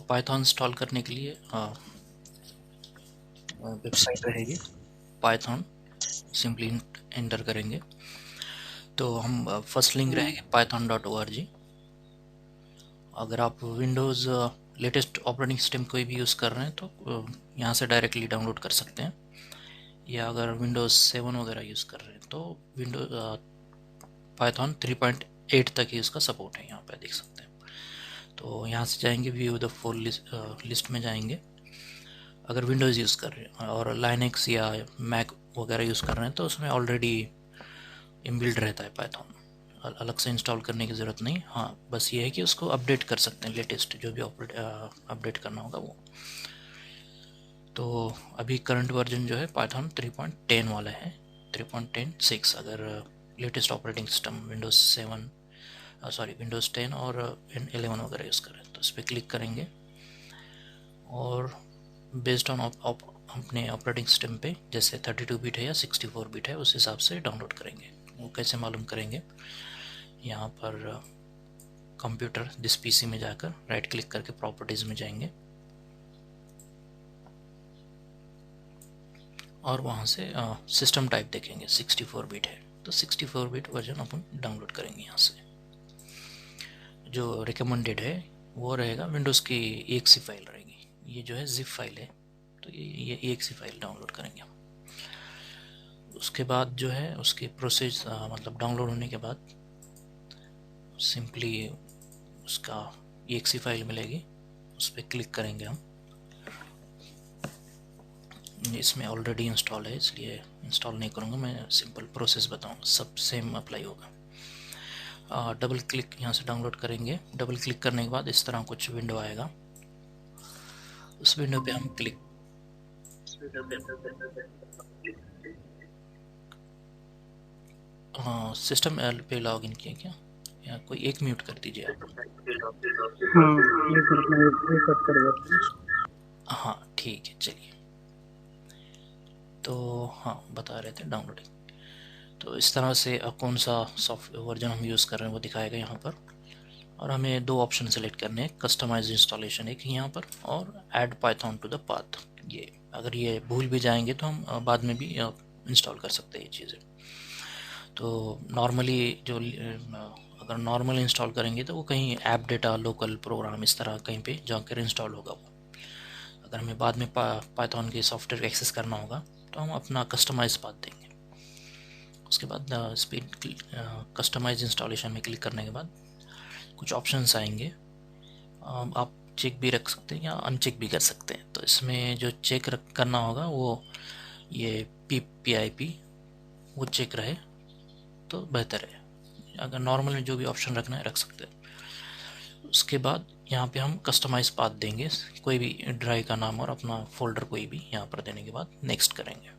Python install करने के लिए वेबसाइट रहेगी पाइथन, सिंपली एंटर करेंगे तो हम फर्स्ट लिंक रहेगी python.org। अगर आप विंडोज़ लेटेस्ट ऑपरेटिंग सिस्टम कोई भी यूज़ कर रहे हैं तो यहाँ से डायरेक्टली डाउनलोड कर सकते हैं, या अगर विंडोज़ 7 वगैरह यूज़ कर रहे हैं तो विंडोज पाइथन 3.8 तक ही इसका सपोर्ट है, यहाँ पे देख सकते हैं। तो यहाँ से जाएंगे व्यू द फुल लिस्ट में जाएंगे। अगर विंडोज़ यूज़ कर रहे हैं और लाइनक्स या मैक वगैरह यूज़ कर रहे हैं तो उसमें ऑलरेडी इनबिल्ट रहता है पाइथन, अलग से इंस्टॉल करने की ज़रूरत नहीं। हाँ, बस ये है कि उसको अपडेट कर सकते हैं, लेटेस्ट जो भी अपडेट करना होगा वो। तो अभी करंट वर्जन जो है पाइथन 3.10 वाला है, 3.10.6। अगर latest operating system Windows 7 Windows 10 और 11 वगैरह यूज़ करें तो इस पर क्लिक करेंगे और बेस्ड ऑन अपने ऑपरेटिंग सिस्टम पे जैसे 32 बिट है या 64 बिट है उस हिसाब से डाउनलोड करेंगे। वो कैसे मालूम करेंगे, यहाँ पर कंप्यूटर दिस पीसी में जाकर राइट क्लिक करके प्रॉपर्टीज़ में जाएंगे और वहाँ से सिस्टम टाइप देखेंगे 64 बिट है तो 64 बिट वर्जन अपन डाउनलोड करेंगे। यहाँ से जो रिकमेंडेड है वो रहेगा विंडोज़ की exe फाइल रहेगी, ये जो है जिप फाइल है तो ये exe फाइल डाउनलोड करेंगे हम। उसके बाद जो है उसकी प्रोसेस मतलब डाउनलोड होने के बाद सिंपली उसका exe फाइल मिलेगी, उस पर क्लिक करेंगे हम। इसमें ऑलरेडी इंस्टॉल है इसलिए इंस्टॉल नहीं करूँगा, मैं सिंपल प्रोसेस बताऊँगा, सब सेम अप्लाई होगा। डबल क्लिक यहाँ से डाउनलोड करेंगे। डबल क्लिक करने के बाद इस तरह कुछ विंडो आएगा, उस विंडो पे हम क्लिक सिस्टम पे लॉग इन किया क्या, या कोई एक म्यूट कर दीजिए आप। हाँ ठीक है, चलिए। तो हाँ, बता रहे थे डाउनलोडिंग। तो इस तरह से कौन सा सॉफ्टवेयर वर्जन हम यूज़ कर रहे हैं वो दिखाएगा यहाँ पर, और हमें दो ऑप्शन सेलेक्ट करने हैं, कस्टमाइज इंस्टॉलेशन एक यहाँ पर और add python to the path. ये अगर ये भूल भी जाएंगे तो हम बाद में भी इंस्टॉल कर सकते हैं ये चीज़ें। तो नॉर्मली जो अगर नॉर्मल इंस्टॉल करेंगे तो वो कहीं ऐप डेटा लोकल प्रोग्राम इस तरह कहीं पे जाकर इंस्टॉल होगा वो। अगर हमें बाद में पाइथन के सॉफ्टवेयर को एक्सेस करना होगा तो हम अपना कस्टमाइज पाथ देंगे। उसके बाद स्पीड कस्टमाइज इंस्टॉलेशन में क्लिक करने के बाद कुछ ऑप्शंस आएंगे, आप चेक भी रख सकते हैं या अनचेक भी कर सकते हैं। तो इसमें जो चेक करना होगा वो ये PIP वो चेक रहे तो बेहतर है, अगर नॉर्मल में जो भी ऑप्शन रखना है रख सकते हैं। उसके बाद यहाँ पे हम कस्टमाइज पाथ देंगे, कोई भी ड्राइव का नाम और अपना फोल्डर कोई भी यहाँ पर देने के बाद नेक्स्ट करेंगे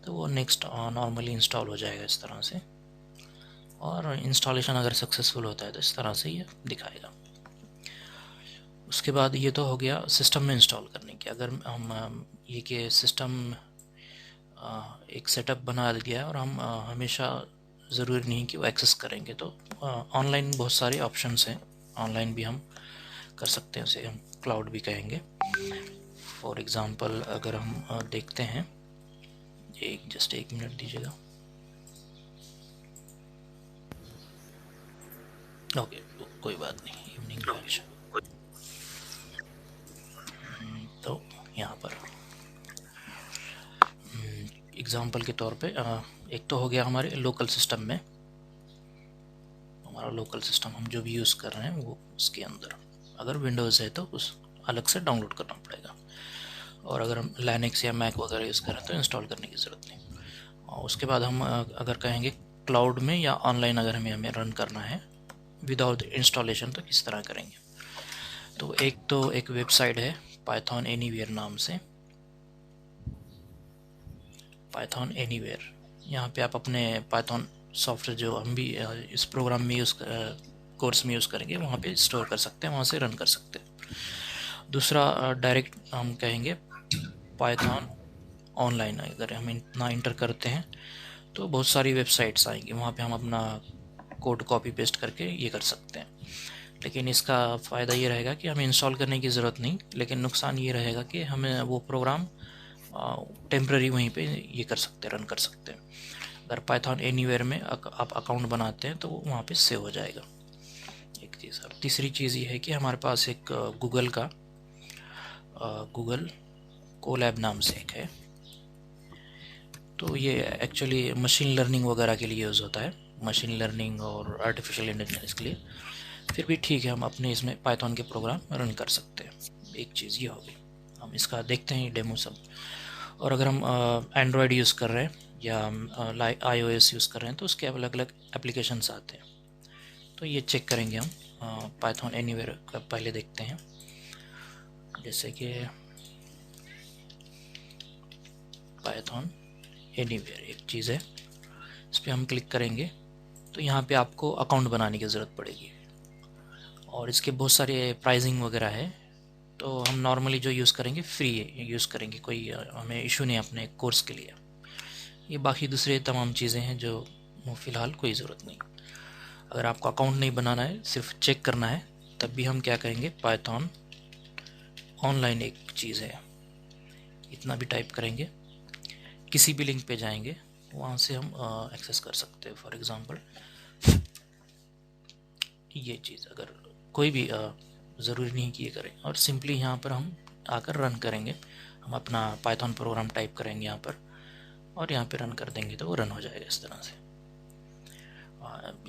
तो वो नेक्स्ट नॉर्मली इंस्टॉल हो जाएगा इस तरह से। और इंस्टॉलेशन अगर सक्सेसफुल होता है तो इस तरह से ये दिखाएगा। उसके बाद ये तो हो गया सिस्टम में इंस्टॉल करने की। अगर हम ये कि सिस्टम एक सेटअप बना दिया है और हम हमेशा ज़रूरी नहीं कि वो एक्सेस करेंगे, तो ऑनलाइन बहुत सारे ऑप्शंस हैं, ऑनलाइन भी हम कर सकते हैं, उसे हम क्लाउड भी कहेंगे। फॉर एग्ज़ाम्पल अगर हम देखते हैं, जस्ट एक मिनट दीजिएगा। ओके, कोई बात नहीं, इवनिंग क्लास। तो यहाँ पर एग्ज़ाम्पल के तौर पे एक तो हो गया हमारे लोकल सिस्टम में, हमारा लोकल सिस्टम हम जो भी यूज़ कर रहे हैं वो उसके अंदर, अगर विंडोज़ है तो उस अलग से डाउनलोड करना पड़ेगा, और अगर हम लाइनक्स या मैक वगैरह यूज़ करें तो इंस्टॉल करने की ज़रूरत नहीं। और उसके बाद हम अगर कहेंगे क्लाउड में या ऑनलाइन अगर हमें रन करना है विदाउट इंस्टॉलेशन तो किस तरह करेंगे। तो एक वेबसाइट है पाइथन एनीवेयर नाम से, पाइथन एनीवेयर। यहाँ पे आप अपने पाइथन सॉफ्टवेयर जो हम भी इस प्रोग्राम में कोर्स में यूज़ करेंगे वहाँ पे स्टोर कर सकते हैं, वहाँ से रन कर सकते हैं। दूसरा डायरेक्ट हम कहेंगे पाइथन ऑनलाइन। अगर हम इतना इंटर करते हैं तो बहुत सारी वेबसाइट्स आएंगी, वहाँ पे हम अपना कोड कॉपी पेस्ट करके ये कर सकते हैं। लेकिन इसका फ़ायदा ये रहेगा कि हमें इंस्टॉल करने की ज़रूरत नहीं, लेकिन नुकसान ये रहेगा कि हमें वो प्रोग्राम टेम्प्रेरी वहीं पे ये कर सकते हैं, रन कर सकते हैं। अगर पाइथन एनीवेयर में आप अकाउंट बनाते हैं तो वो वहाँ पे सेव हो जाएगा, एक चीज़। अब तीसरी चीज़ ये है कि हमारे पास एक गूगल कोलैब नाम से एक है, तो ये एक्चुअली मशीन लर्निंग वगैरह के लिए यूज़ होता है, मशीन लर्निंग और आर्टिफिशियल इंटेलिजेंस के लिए। फिर भी ठीक है, हम अपने इसमें पाइथन के प्रोग्राम रन कर सकते हैं। एक चीज़ ये होगी, हम इसका देखते हैं डेमो सब। और अगर हम एंड्रॉयड यूज़ कर रहे हैं या iOS यूज़ कर रहे हैं तो उसके अलग अलग एप्लीकेशंस आते हैं, तो ये चेक करेंगे हम। पाइथन एनीवेयर का पहले देखते हैं, जैसे कि पाइथन एनीवेयर एक चीज़ है, इस पर हम क्लिक करेंगे तो यहाँ पे आपको अकाउंट बनाने की ज़रूरत पड़ेगी, और इसके बहुत सारे प्राइसिंग वगैरह है। तो हम नॉर्मली जो यूज़ करेंगे फ्री यूज़ करेंगे, कोई हमें इशू नहीं अपने कोर्स के लिए। ये बाकी दूसरे तमाम चीज़ें हैं जो फ़िलहाल कोई ज़रूरत नहीं। अगर आपको अकाउंट नहीं बनाना है, सिर्फ चेक करना है, तब भी हम क्या करेंगे, पाइथन ऑनलाइन एक चीज़ है, इतना भी टाइप करेंगे, किसी भी लिंक पे जाएंगे, वहाँ से हम एक्सेस कर सकते हैं। फॉर एग्ज़ाम्पल ये चीज़, अगर कोई भी ज़रूरी नहीं कि ये करें, और सिंपली यहाँ पर हम आकर रन करेंगे, हम अपना पाइथन प्रोग्राम टाइप करेंगे यहाँ पर और यहाँ पे रन कर देंगे तो वो रन हो जाएगा इस तरह से।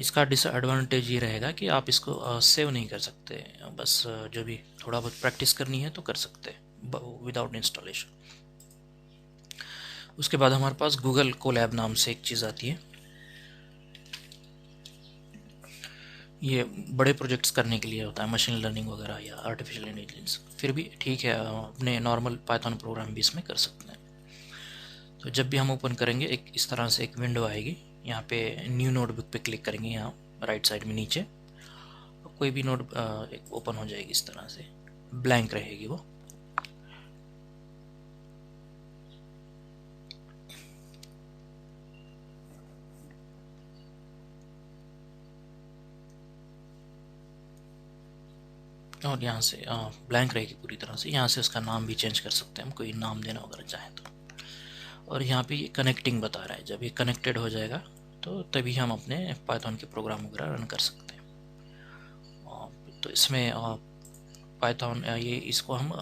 इसका डिसएडवांटेज ये रहेगा कि आप इसको सेव नहीं कर सकते, बस जो भी थोड़ा बहुत प्रैक्टिस करनी है तो कर सकते हैं विदाउट इंस्टॉलेशन। उसके बाद हमारे पास गूगल कोलैब नाम से एक चीज़ आती है, ये बड़े प्रोजेक्ट्स करने के लिए होता है, मशीन लर्निंग वगैरह या आर्टिफिशियल इंटेलिजेंस। फिर भी ठीक है, अपने नॉर्मल पाइथन प्रोग्राम भी इसमें कर सकते हैं। तो जब भी हम ओपन करेंगे एक इस तरह से एक विंडो आएगी, यहाँ पे न्यू नोटबुक पे क्लिक करेंगे, यहाँ राइट साइड में नीचे कोई भी नोट एक ओपन हो जाएगी इस तरह से, ब्लैंक रहेगी वो। और यहाँ से ब्लैंक रहेगी पूरी तरह से। यहाँ से उसका नाम भी चेंज कर सकते हैं हम, कोई नाम देना वगैरह चाहें तो। और यहाँ पे ये कनेक्टिंग बता रहा है, जब ये कनेक्टेड हो जाएगा तो तभी हम अपने पाइथन के प्रोग्राम वगैरह रन कर सकते हैं। तो इसमें पाइथन ये इसको हम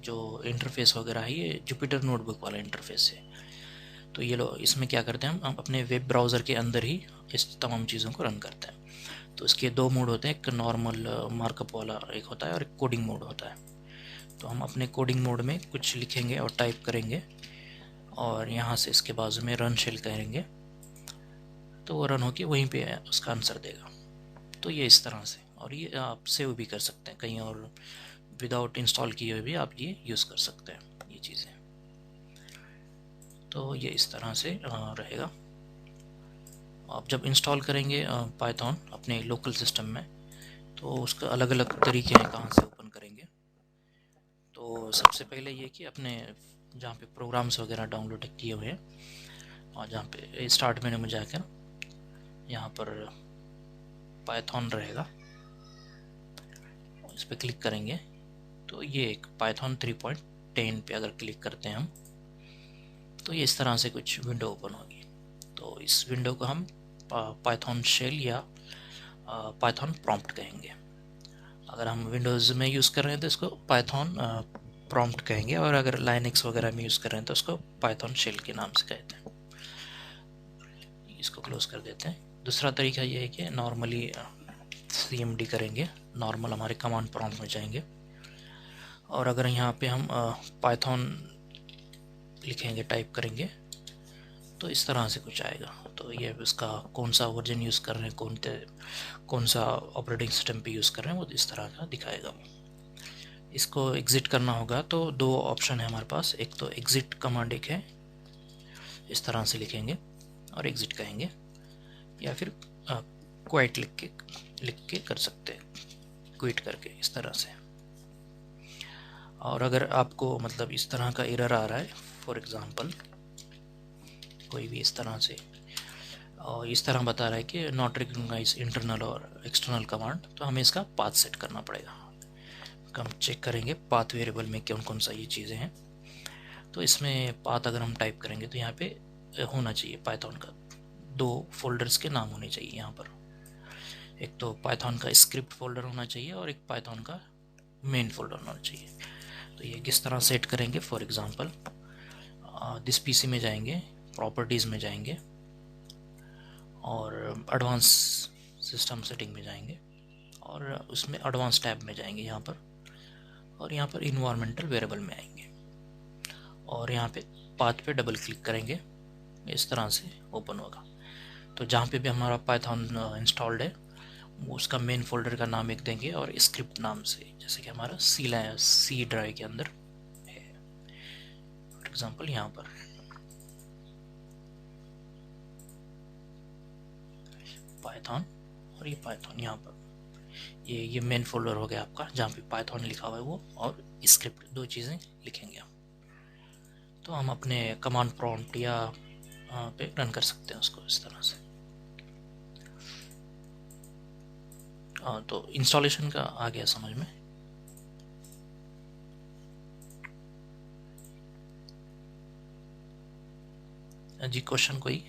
जो इंटरफेस वगैरह है, ये जुपिटर नोटबुक वाला इंटरफेस है। तो ये लो, इसमें क्या करते हैं हम अपने वेब ब्राउज़र के अंदर ही इस तमाम चीज़ों को रन करते हैं। तो इसके दो मोड होते हैं, एक नॉर्मल मार्कअप वाला एक होता है और एक कोडिंग मोड होता है। तो हम अपने कोडिंग मोड में कुछ लिखेंगे और टाइप करेंगे, और यहाँ से इसके बाजू में रन शेल करेंगे तो वो रन होके वहीं पे उसका आंसर देगा। तो ये इस तरह से, और ये आप सेव भी कर सकते हैं कहीं और, विदाउट इंस्टॉल किए हुए भी आप ये यूज़ कर सकते हैं ये चीज़ें। तो ये इस तरह से रहेगा। आप जब इंस्टॉल करेंगे पाइथन अपने लोकल सिस्टम में, तो उसका अलग अलग तरीके हैं कहाँ से ओपन करेंगे। तो सबसे पहले ये कि अपने जहाँ पे प्रोग्राम्स वगैरह डाउनलोड किए हुए हैं, और जहाँ पे स्टार्ट मेनू में जाकर यहाँ पर पाइथन रहेगा, इस पर क्लिक करेंगे तो ये एक पाइथन 3.10 पे अगर क्लिक करते हैं हम, तो ये इस तरह से कुछ विंडो ओपन होगी। तो इस विंडो को हम पाइथन शेल या पाइथन प्रॉम्प्ट कहेंगे। अगर हम विंडोज़ में यूज़ कर रहे हैं तो इसको पाइथन प्रॉम्प्ट कहेंगे, और अगर लाइनक्स वगैरह में यूज़ कर रहे हैं तो उसको पाइथन शेल के नाम से कहते हैं। इसको क्लोज कर देते हैं। दूसरा तरीका ये है कि नॉर्मली cmd करेंगे, नॉर्मल हमारे कमांड प्रॉम्प्ट में जाएंगे, और अगर यहाँ पे हम पाइथन लिखेंगे, टाइप करेंगे, तो इस तरह से कुछ आएगा। तो ये उसका कौन सा वर्जन यूज़ कर रहे हैं, कौन सा ऑपरेटिंग सिस्टम पे यूज़ कर रहे हैं, वो इस तरह का दिखाएगा। इसको एग्ज़िट करना होगा तो दो ऑप्शन है हमारे पास, एक तो एग्ज़िट कमांड एक है, इस तरह से लिखेंगे और एग्ज़िट कहेंगे, या फिर क्विट लिख के कर सकते हैं, क्विट करके इस तरह से। और अगर आपको मतलब इस तरह का एरर आ रहा है, फॉर एग्ज़ाम्पल कोई भी इस तरह से और इस तरह बता रहा है कि नॉट रिकॉग्नाइज इंटरनल और एक्सटर्नल कमांड, तो हमें इसका पाथ सेट करना पड़ेगा। हम चेक करेंगे पाथ वेरिएबल में कौन कौन सा ये चीज़ें हैं। तो इसमें पाथ अगर हम टाइप करेंगे तो यहाँ पे होना चाहिए पाइथन का 2 फोल्डर्स के नाम होने चाहिए यहाँ पर। एक तो पाइथन का स्क्रिप्ट फोल्डर होना चाहिए और एक पाइथन का मेन फोल्डर होना चाहिए। तो ये किस तरह सेट करेंगे, फॉर एग्जांपल दिस पीसी में जाएंगे, प्रॉपर्टीज़ में जाएंगे और एडवांस सिस्टम सेटिंग में जाएंगे और उसमें एडवांस टैब में जाएंगे यहाँ पर, और यहाँ पर इन्वायरमेंटल वेरिएबल में आएंगे और यहाँ पे पाथ पे डबल क्लिक करेंगे, इस तरह से ओपन होगा। तो जहाँ पे भी हमारा पाइथन इंस्टॉल्ड है उसका मेन फोल्डर का नाम एक देंगे और स्क्रिप्ट नाम से, जैसे कि हमारा सी ड्राइव के अंदर है, फॉर एग्जांपल यहाँ पर पाइथन और ये पाइथन यहाँ पर ये मेन फोल्डर हो गया आपका, जहाँ पे पाइथन लिखा हुआ है वो और स्क्रिप्ट, 2 चीज़ें लिखेंगे हम। तो हम अपने कमांड प्रॉम्प्ट या पे रन कर सकते हैं उसको इस तरह से। तो इंस्टॉलेशन का आ गया समझ में। जी क्वेश्चन कोई?